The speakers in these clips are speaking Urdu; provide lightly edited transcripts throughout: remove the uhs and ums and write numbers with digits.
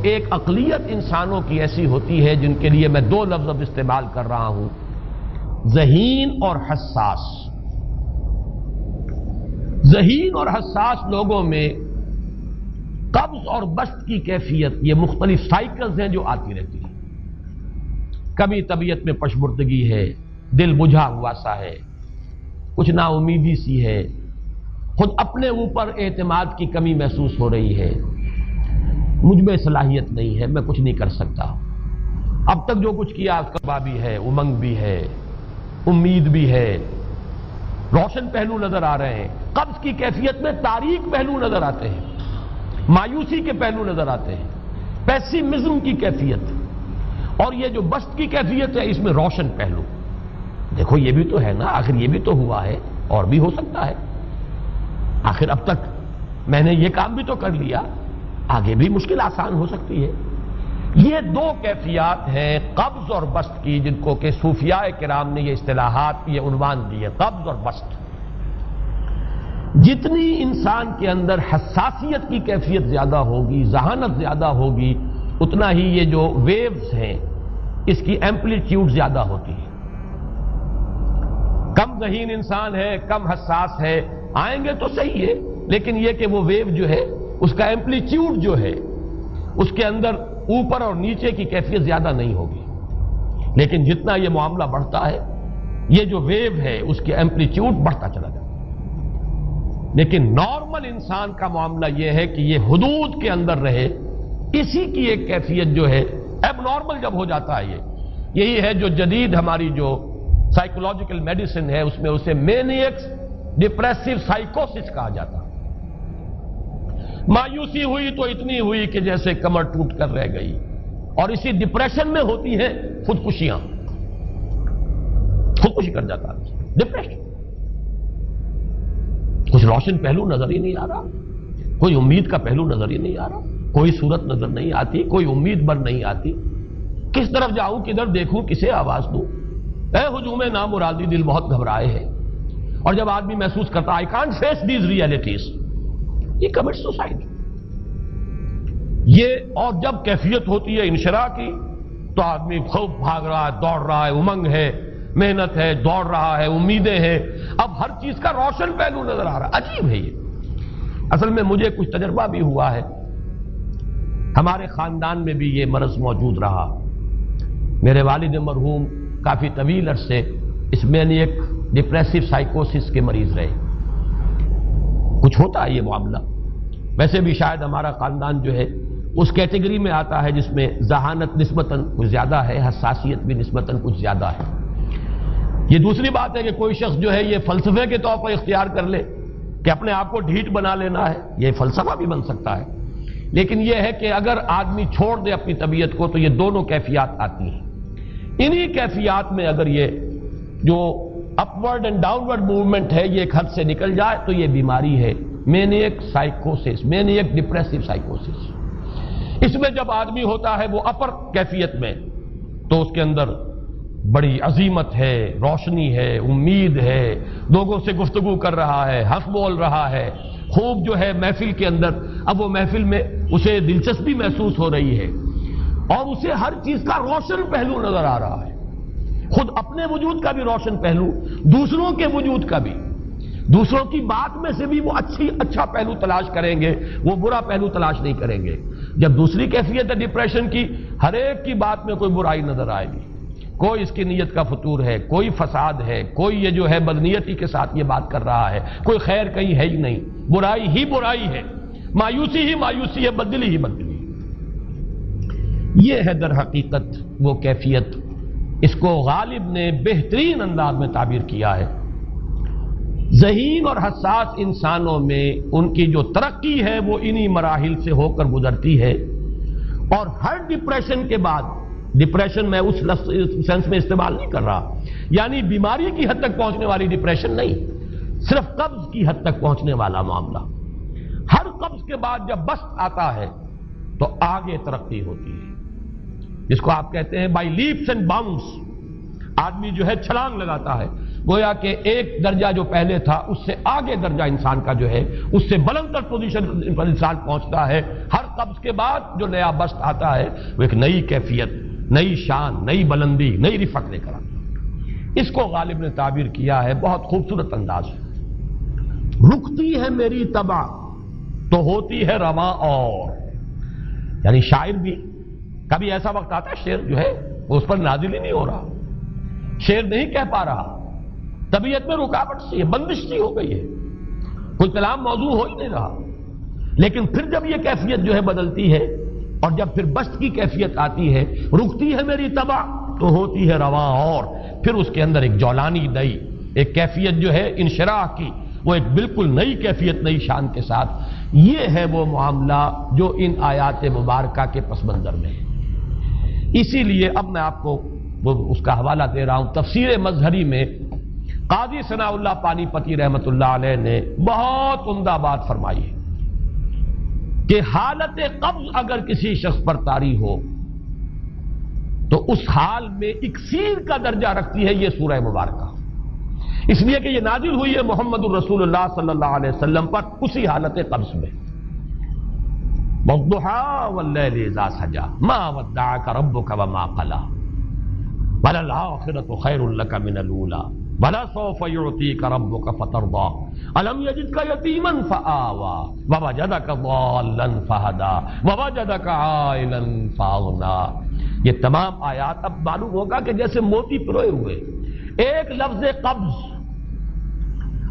ایک اقلیت انسانوں کی ایسی ہوتی ہے جن کے لیے میں دو لفظ اب استعمال کر رہا ہوں، ذہین اور حساس۔ ذہین اور حساس لوگوں میں قبض اور بسط کی کیفیت، یہ مختلف سائیکلز ہیں جو آتی رہتی ہیں۔ کبھی طبیعت میں پشمردگی ہے، دل بجھا ہوا سا ہے، کچھ نا امیدی سی ہے، خود اپنے اوپر اعتماد کی کمی محسوس ہو رہی ہے، مجھ میں صلاحیت نہیں ہے، میں کچھ نہیں کر سکتا، اب تک جو کچھ کیا اس کا بھی ہے، امنگ بھی ہے، امید بھی ہے، روشن پہلو نظر آ رہے ہیں۔ قبض کی کیفیت میں تاریک پہلو نظر آتے ہیں، مایوسی کے پہلو نظر آتے ہیں، پیسیمزم کی کیفیت، اور یہ جو بسط کی کیفیت ہے اس میں روشن پہلو۔ دیکھو یہ بھی تو ہے نا، آخر یہ بھی تو ہوا ہے، اور بھی ہو سکتا ہے، آخر اب تک میں نے یہ کام بھی تو کر لیا، آگے بھی مشکل آسان ہو سکتی ہے۔ یہ دو کیفیات ہیں قبض اور بسط کی، جن کو کہ صوفیاء کرام نے یہ اصطلاحات، یہ عنوان دیے، قبض اور بسط۔ جتنی انسان کے اندر حساسیت کی کیفیت زیادہ ہوگی، ذہانت زیادہ ہوگی، اتنا ہی یہ جو ویوز ہیں اس کی ایمپلیٹیوڈ زیادہ ہوتی ہے۔ کم ذہین انسان ہے، کم حساس ہے، آئیں گے تو صحیح ہے، لیکن یہ کہ وہ ویو جو ہے اس کا ایمپلیٹیوڈ جو ہے اس کے اندر اوپر اور نیچے کی کیفیت زیادہ نہیں ہوگی۔ لیکن جتنا یہ معاملہ بڑھتا ہے یہ جو ویو ہے اس کی ایمپلیٹیوڈ بڑھتا چلا جاتا ہے۔ لیکن نارمل انسان کا معاملہ یہ ہے کہ یہ حدود کے اندر رہے، اسی کی ایک کیفیت جو ہے اب نارمل جب ہو جاتا ہے، یہی ہے جو جدید ہماری جو سائیکولوجیکل میڈیسن ہے اس میں اسے مینیکس ڈپریسو سائیکوسس کہا جاتا ہے۔ مایوسی ہوئی تو اتنی ہوئی کہ جیسے کمر ٹوٹ کر رہ گئی، اور اسی ڈپریشن میں ہوتی ہیں خودکشیاں، خودکشی کر جاتا ہے ڈپریشن۔ کچھ روشن پہلو نظر ہی نہیں آ رہا، کوئی امید کا پہلو نظر ہی نہیں آ رہا، کوئی صورت نظر نہیں آتی، کوئی امید بن نہیں آتی، کس طرف جاؤں، کدھر دیکھوں، کسے آواز دوں، اے ہجوم نامرادی دل بہت گھبرائے ہے۔ اور جب آدمی محسوس کرتا I can't face these realities، یہ کمٹ سوسائڈ۔ یہ اور جب کیفیت ہوتی ہے انشراح کی تو آدمی خوب بھاگ رہا ہے، دوڑ رہا ہے، امنگ ہے، محنت ہے، دوڑ رہا ہے، امیدیں ہیں، اب ہر چیز کا روشن پہلو نظر آ رہا ہے۔ عجیب ہے یہ۔ اصل میں مجھے کچھ تجربہ بھی ہوا ہے، ہمارے خاندان میں بھی یہ مرض موجود رہا۔ میرے والد مرحوم کافی طویل عرصے اس مینیک ڈپریسو سائیکوسس کے مریض رہے۔ کچھ ہوتا ہے یہ معاملہ، ویسے بھی شاید ہمارا خاندان جو ہے اس کیٹیگری میں آتا ہے جس میں ذہانت نسبتاً کچھ زیادہ ہے، حساسیت بھی نسبتاً کچھ زیادہ ہے۔ یہ دوسری بات ہے کہ کوئی شخص جو ہے یہ فلسفے کے طور پر اختیار کر لے کہ اپنے آپ کو ڈھیٹ بنا لینا ہے، یہ فلسفہ بھی بن سکتا ہے۔ لیکن یہ ہے کہ اگر آدمی چھوڑ دے اپنی طبیعت کو تو یہ دونوں کیفیات آتی ہیں۔ انہی کیفیات میں اگر یہ جو اپورڈ اینڈ ڈاؤنورڈ موومنٹ ہے یہ ایک حد سے نکل جائے تو یہ بیماری ہے مینیک سائیکوسس، مینیک ڈپریسو سائیکوسس۔ اس میں جب آدمی ہوتا ہے وہ اپر کیفیت میں تو اس کے اندر بڑی عظیمت ہے، روشنی ہے، امید ہے، لوگوں سے گفتگو کر رہا ہے، ہنس بول رہا ہے، خوب جو ہے محفل کے اندر، اب وہ محفل میں اسے دلچسپی محسوس ہو رہی ہے اور اسے ہر چیز کا روشن پہلو نظر آ رہا ہے، خود اپنے وجود کا بھی روشن پہلو، دوسروں کے وجود کا بھی، دوسروں کی بات میں سے بھی وہ اچھا پہلو تلاش کریں گے، وہ برا پہلو تلاش نہیں کریں گے۔ جب دوسری کیفیت ہے ڈپریشن کی، ہر ایک کی بات میں کوئی برائی نظر آئے گی، کوئی اس کی نیت کا فطور ہے، کوئی فساد ہے، کوئی یہ جو ہے بدنیتی کے ساتھ یہ بات کر رہا ہے، کوئی خیر کہیں ہے ہی نہیں، برائی ہی برائی ہے، مایوسی ہی مایوسی ہے، بدلی ہی بدلی۔ یہ ہے در حقیقت وہ کیفیت، اس کو غالب نے بہترین انداز میں تعبیر کیا ہے۔ ذہین اور حساس انسانوں میں ان کی جو ترقی ہے وہ انہی مراحل سے ہو کر گزرتی ہے، اور ہر ڈپریشن کے بعد، ڈپریشن میں اس سینس میں استعمال نہیں کر رہا یعنی بیماری کی حد تک پہنچنے والی ڈپریشن نہیں، صرف قبض کی حد تک پہنچنے والا معاملہ۔ ہر قبض کے بعد جب بسط آتا ہے تو آگے ترقی ہوتی ہے، جس کو آپ کہتے ہیں بائی لیپس اینڈ باؤنڈس، آدمی جو ہے چھلانگ لگاتا ہے، گویا کہ ایک درجہ جو پہلے تھا اس سے آگے درجہ انسان کا جو ہے اس سے بلندر پوزیشن پر انسان پہنچتا ہے. ہر قبض کے بعد جو نیا بست آتا ہے وہ ایک نئی کیفیت، نئی شان، نئی بلندی، نئی رفعت لے کر آتا ہے. اس کو غالب نے تعبیر کیا ہے بہت خوبصورت انداز ہے. رکتی ہے میری طبع تو ہوتی ہے رواں اور. یعنی شاعر بھی کبھی ایسا وقت آتا ہے شعر جو ہے وہ اس پر نازل ہی نہیں ہو رہا، شعر نہیں کہہ پا رہا، طبیعت میں رکاوٹ سی ہے، بندش سی ہو گئی ہے، کوئی کلام موضوع ہو ہی نہیں رہا. لیکن پھر جب یہ کیفیت جو ہے بدلتی ہے اور جب پھر بست کی کیفیت آتی ہے، رکتی ہے میری طبع تو ہوتی ہے رواں اور، پھر اس کے اندر ایک جولانی نئی ایک کیفیت جو ہے انشراح کی، وہ ایک بالکل نئی کیفیت، نئی شان کے ساتھ. یہ ہے وہ معاملہ جو ان آیات مبارکہ کے پس منظر میں ہے. اسی لیے اب میں آپ کو اس کا حوالہ دے رہا ہوں. تفسیر مظہری میں قاضی ثناء اللہ پانی پتی رحمت اللہ علیہ نے بہت عمدہ بات فرمائی ہے کہ حالت قبض اگر کسی شخص پر طاری ہو تو اس حال میں اکسیر کا درجہ رکھتی ہے یہ سورہ مبارکہ، اس لیے کہ یہ نازل ہوئی ہے محمد الرسول اللہ صلی اللہ علیہ وسلم پر اسی حالت قبض میں. وَالضُّحَىٰ وَاللَّيْلِ إِذَا سَجَىٰ مَا وَدَّعَكَ رَبُّكَ وَمَا قَلَىٰ وَلَلْآخِرَةُ خَيْرٌ لَكَ مِنَ الْأُولَىٰ وَلَسَوْفَ يُعْطِيكَ رَبُّكَ فَتَرْضَىٰ أَلَمْ يَجِدْكَ يَتِيمًا فَآوَىٰ وَوَجَدَكَ ضَالًّا فَهَدَىٰ وَوَجَدَكَ عَائِلًا فَأَغْنَىٰ. یہ تمام آیات اب معلوم ہوگا کہ جیسے موتی پروئے ہوئے. ایک لفظ قبض،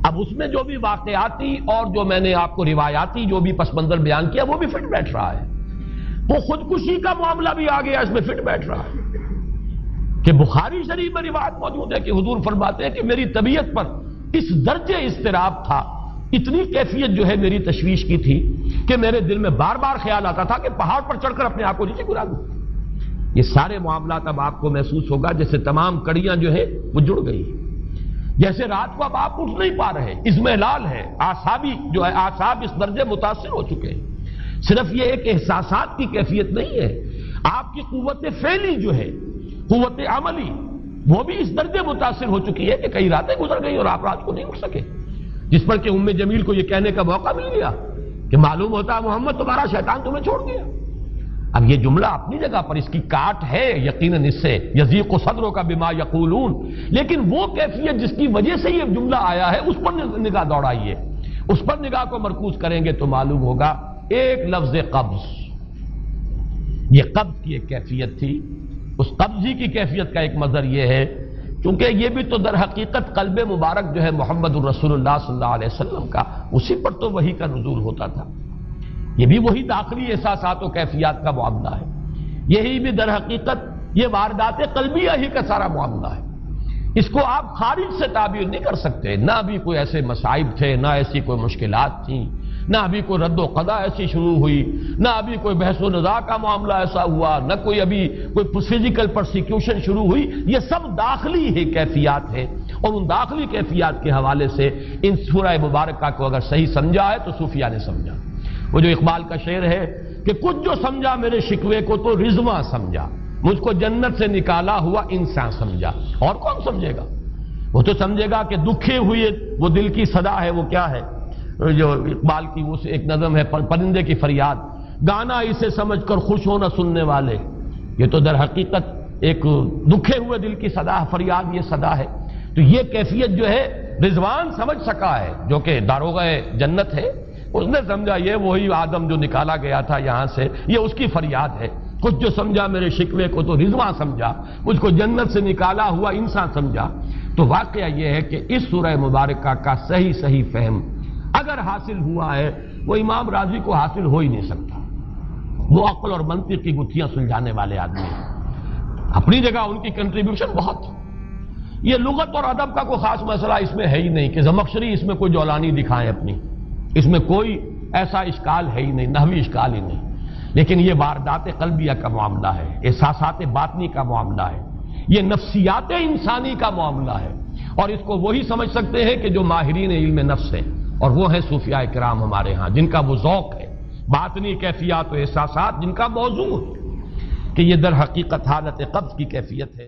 اب اس میں جو بھی واقعاتی اور جو میں نے آپ کو روایاتی جو بھی پس منظر بیان کیا وہ بھی فٹ بیٹھ رہا ہے. وہ خودکشی کا معاملہ بھی آ گیا، اس میں فٹ بیٹھ رہا ہے کہ بخاری شریف میں روایت موجود ہے کہ حضور فرماتے ہیں کہ میری طبیعت پر اس درجے اضطراب تھا، اتنی کیفیت جو ہے میری تشویش کی تھی کہ میرے دل میں بار بار خیال آتا تھا کہ پہاڑ پر چڑھ کر اپنے آپ کو نیچے گرا دوں. یہ سارے معاملات اب آپ کو محسوس ہوگا جیسے تمام کڑیاں جو ہے وہ جڑ گئی، جیسے رات کو اب آپ اٹھ نہیں پا رہے، اضمحلال ہے، اعصابی جو ہے اعصاب اس درجے متاثر ہو چکے ہیں. صرف یہ ایک احساسات کی کیفیت نہیں ہے، آپ کی قوت فعلی جو ہے، قوت عملی، وہ بھی اس درجے متاثر ہو چکی ہے کہ کئی راتیں گزر گئی اور آپ رات کو نہیں اٹھ سکے، جس پر کہ ام جمیل کو یہ کہنے کا موقع مل گیا کہ معلوم ہوتا ہے محمد تمہارا شیطان تمہیں چھوڑ گیا. اب یہ جملہ اپنی جگہ پر اس کی کاٹ ہے یقیناً، اس سے یضیق صدرک بما یقولون، لیکن وہ کیفیت جس کی وجہ سے یہ جملہ آیا ہے اس پر نگاہ دوڑائیے، اس پر نگاہ کو مرکوز کریں گے تو معلوم ہوگا ایک لفظ قبض، یہ قبض کی ایک کیفیت تھی. اس قبضی کی کیفیت کا ایک مظہر یہ ہے کیونکہ یہ بھی تو در حقیقت قلب مبارک جو ہے محمد الرسول اللہ صلی اللہ علیہ وسلم کا، اسی پر تو وحی کا نزول ہوتا تھا. یہ بھی وہی داخلی احساسات و کیفیات کا معاملہ ہے، یہی بھی در حقیقت یہ واردات قلبیہ ہی کا سارا معاملہ ہے. اس کو آپ خارج سے تعبیر نہیں کر سکتے، نہ ابھی کوئی ایسے مصائب تھے، نہ ایسی کوئی مشکلات تھیں، نہ ابھی کوئی رد و قضا ایسی شروع ہوئی، نہ ابھی کوئی بحث و نزاع کا معاملہ ایسا ہوا، نہ کوئی ابھی کوئی فزیکل پرسیکیوشن شروع ہوئی. یہ سب داخلی ہی کیفیات ہیں، اور ان داخلی کیفیات کے حوالے سے ان سورہ مبارکہ کو اگر صحیح سمجھا ہے تو صوفیہ نے سمجھا. وہ جو اقبال کا شعر ہے کہ کچھ جو سمجھا میرے شکوے کو تو رضواں سمجھا، مجھ کو جنت سے نکالا ہوا انسان سمجھا. اور کون سمجھے گا؟ وہ تو سمجھے گا کہ دکھے ہوئے وہ دل کی صدا ہے. وہ کیا ہے جو اقبال کی وہ ایک نظم ہے، پرندے کی فریاد، گانا اسے سمجھ کر خوش ہونا سننے والے. یہ تو در حقیقت ایک دکھے ہوئے دل کی صدا، فریاد یہ صدا ہے. تو یہ کیفیت جو ہے رضوان سمجھ سکا ہے جو کہ داروغہ جنت ہے، اس نے سمجھا یہ وہی آدم جو نکالا گیا تھا یہاں سے، یہ اس کی فریاد ہے. کچھ جو سمجھا میرے شکوے کو تو رضواں سمجھا، مجھ کو جنت سے نکالا ہوا انسان سمجھا. تو واقعہ یہ ہے کہ اس سورہ مبارکہ کا صحیح فہم اگر حاصل ہوا ہے، وہ امام راضی کو حاصل ہو ہی نہیں سکتا. وہ عقل اور منطق کی گتھیاں سلجھانے والے آدمی ہیں، اپنی جگہ ان کی کنٹریبیوشن بہت. یہ لغت اور ادب کا کوئی خاص مسئلہ اس میں ہے ہی نہیں کہ زمخشری اس میں کوئی جولانی دکھائیں اپنی، اس میں کوئی ایسا اشکال ہے ہی نہیں، نحوی اشکال ہی نہیں. لیکن یہ واردات قلبیہ کا معاملہ ہے، احساسات باطنی کا معاملہ ہے، یہ نفسیات انسانی کا معاملہ ہے. اور اس کو وہی سمجھ سکتے ہیں کہ جو ماہرین علم نفس ہیں، اور وہ ہیں صوفیاء کرام ہمارے ہاں، جن کا وہ ذوق ہے، باطنی کیفیات و احساسات جن کا موضوع ہے کہ یہ در حقیقت حالت قبض کی کیفیت ہے.